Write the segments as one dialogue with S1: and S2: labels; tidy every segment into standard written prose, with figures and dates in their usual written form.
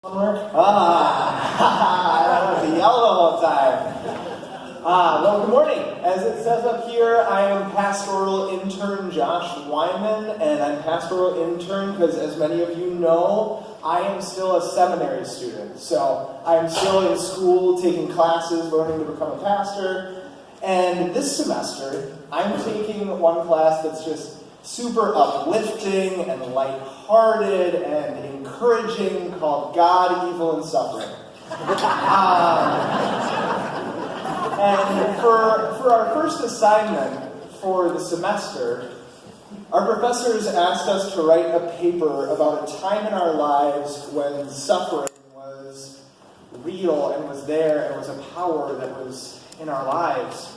S1: I don't have to yell the whole time. Well, good morning. As it says up here, I am pastoral intern Josh Wyman, and I'm pastoral intern because, as many of you know, I am still a seminary student. So I'm still in school, taking classes, learning to become a pastor. And this semester, I'm taking one class that's just super uplifting and lighthearted and encouraging, called God, Evil, and Suffering. And for our first assignment for the semester, our professors asked us to write a paper about a time in our lives when suffering was real and was there and was a power that was in our lives.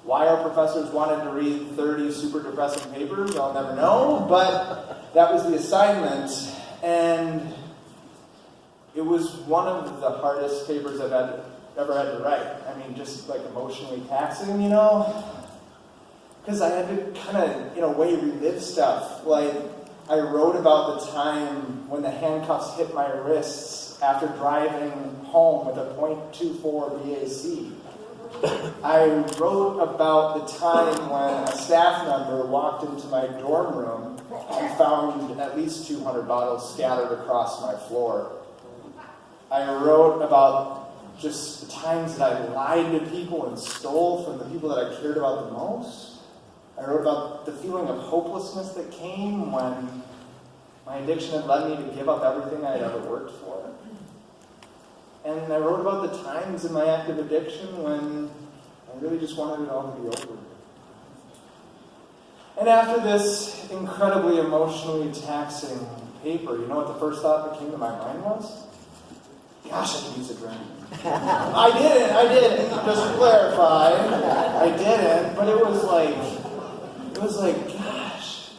S1: Why our professors wanted to read 30 super depressing papers, I'll never know, but that was the assignment, and it was one of the hardest papers I've ever had to write. I mean, just like emotionally taxing, you know? Because I had to kind of, in a way, relive stuff. Like, I wrote about the time when the handcuffs hit my wrists after driving home with a .24 BAC. I wrote about the time when a staff member walked into my dorm room and found at least 200 bottles scattered across my floor. I wrote about just the times that I lied to people and stole from the people that I cared about the most. I wrote about the feeling of hopelessness that came when my addiction had led me to give up everything I had ever worked for. And I wrote about the times in my active addiction when I really just wanted it all to be over. And after this incredibly emotionally taxing paper, you know what the first thought that came to my mind was? Gosh, I could use a drink. I didn't, just to clarify. I didn't, but it was like, gosh,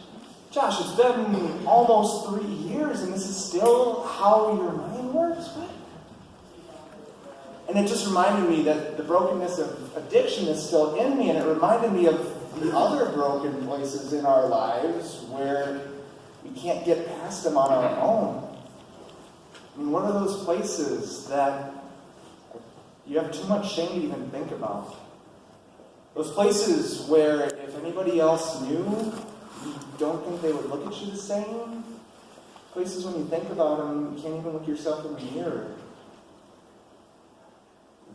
S1: Josh, it's been almost 3 years and this is still how your mind works? What? And it just reminded me that the brokenness of addiction is still in me, and it reminded me of the other broken places in our lives where we can't get past them on our own. I mean, what are those places that you have too much shame to even think about? Those places where if anybody else knew, you don't think they would look at you the same? Places when you think about them, you can't even look yourself in the mirror.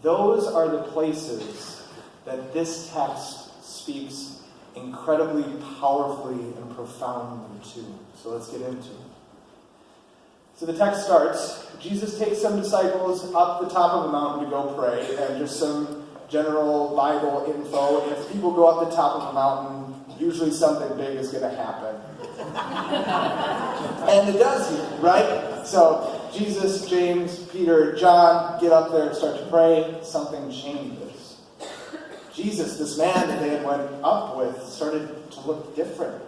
S1: Those are the places that this text speaks incredibly powerfully and profoundly to. So let's get into it. So the text starts, Jesus takes some disciples up the top of the mountain to go pray, and just some general Bible info. If people go up the top of a mountain, usually something big is going to happen. And it does here, right? So Jesus, James, Peter, John get up there and start to pray. Something changes. Jesus, this man that they had went up with, started to look different.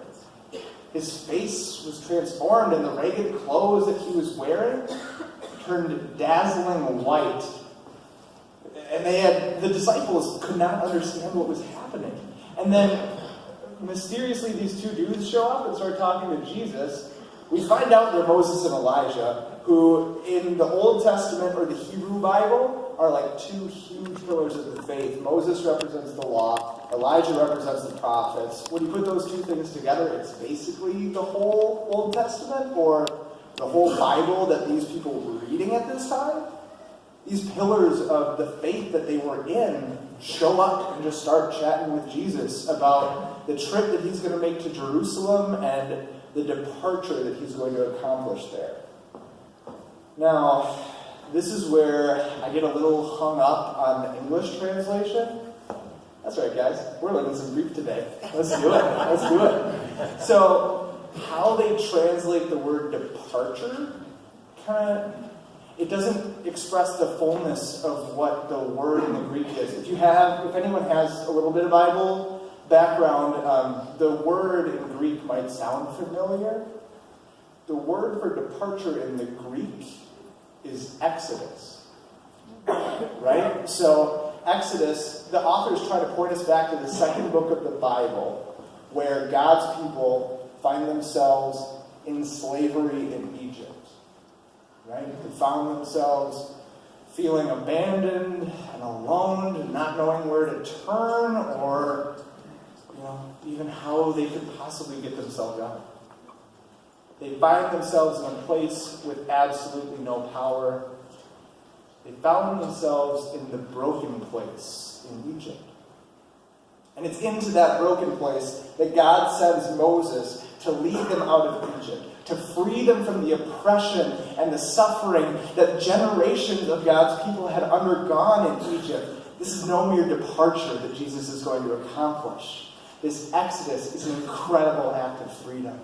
S1: His face was transformed, and the ragged clothes that he was wearing turned dazzling white. And the disciples could not understand what was happening. And then mysteriously, these two dudes show up and start talking to Jesus. We find out they're Moses and Elijah, who in the Old Testament or the Hebrew Bible are like two huge pillars of the faith. Moses represents the law, Elijah represents the prophets. When you put those two things together, it's basically the whole Old Testament or the whole Bible that these people were reading at this time. These pillars of the faith that they were in show up and just start chatting with Jesus about the trip that he's going to make to Jerusalem and the departure that he's going to accomplish there. Now, this is where I get a little hung up on the English translation. That's right, guys. We're learning some Greek today. Let's do it. So, how they translate the word departure, it doesn't express the fullness of what the word in the Greek is. If anyone has a little bit of Bible background, the word in Greek might sound familiar. The word for departure in the Greek is Exodus. Right? So, Exodus, the authors try to point us back to the second book of the Bible, where God's people find themselves in slavery in Egypt. right? They found themselves feeling abandoned and alone and not knowing where to turn or, even how they could possibly get themselves out. They find themselves in a place with absolutely no power. They found themselves in the broken place in Egypt. And it's into that broken place that God sends Moses to lead them out of Egypt, to free them from the oppression and the suffering that generations of God's people had undergone in Egypt. This is no mere departure that Jesus is going to accomplish. This exodus is an incredible act of freedom.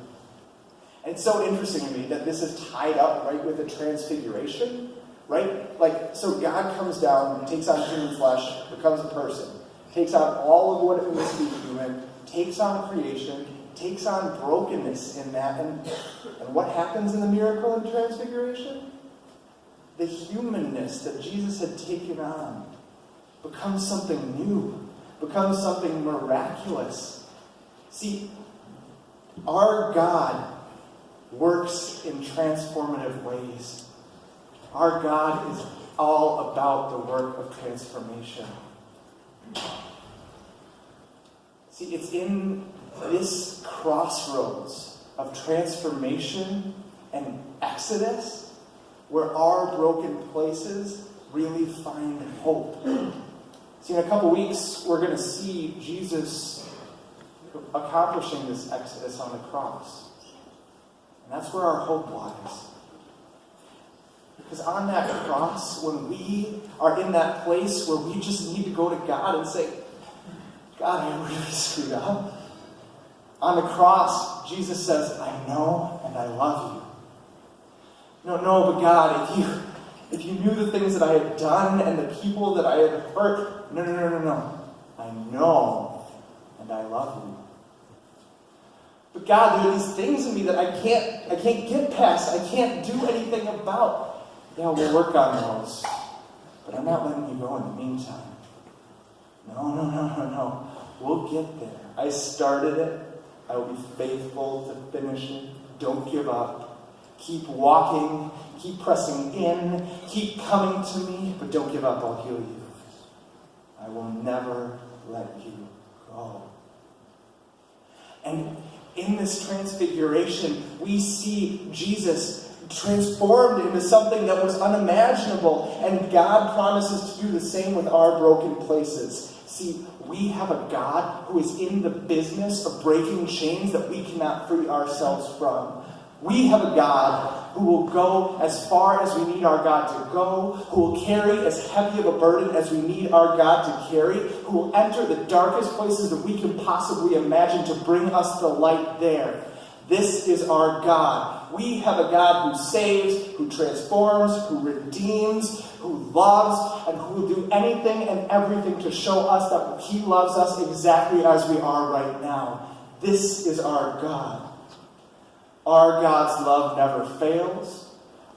S1: And it's so interesting to me that this is tied up right with the transfiguration, right? So God comes down and takes on human flesh, becomes a person, takes on all of what it means to be human, takes on creation, takes on brokenness in that. And what happens in the miracle and transfiguration? The humanness that Jesus had taken on becomes something new, becomes something miraculous. See, our God works in transformative ways. Our God is all about the work of transformation. See, it's in this crossroads of transformation and exodus where our broken places really find hope. See, in a couple weeks, we're going to see Jesus accomplishing this exodus on the cross. And that's where our hope lies. Because on that cross, when we are in that place where we just need to go to God and say, God, I really screwed up. On the cross, Jesus says, I know and I love you. No, but God, if you knew the things that I had done and the people that I had hurt, no. I know and I love you. But God, there are these things in me that I can't get past. I can't do anything about. Yeah, we'll work on those. But I'm not letting you go in the meantime. No. We'll get there. I started it. I will be faithful to finish it. Don't give up. Keep walking. Keep pressing in. Keep coming to me. But don't give up. I'll heal you. I will never let you go. And in this transfiguration, we see Jesus transformed into something that was unimaginable. And God promises to do the same with our broken places. See, we have a God who is in the business of breaking chains that we cannot free ourselves from. We have a God who will go as far as we need our God to go, who will carry as heavy of a burden as we need our God to carry, who will enter the darkest places that we can possibly imagine to bring us the light there. This is our God. We have a God who saves, who transforms, who redeems, who loves, and who will do anything and everything to show us that He loves us exactly as we are right now. This is our God. Our God's love never fails.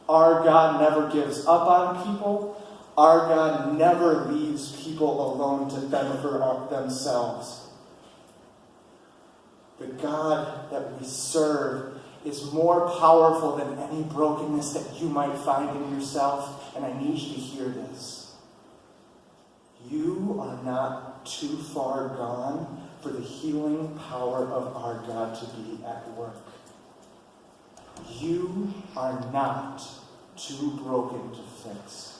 S1: Our God never gives up on people. Our God never leaves people alone to fend for themselves. The God that we serve is more powerful than any brokenness that you might find in yourself. And I need you to hear this. You are not too far gone for the healing power of our God to be at work. You are not too broken to fix.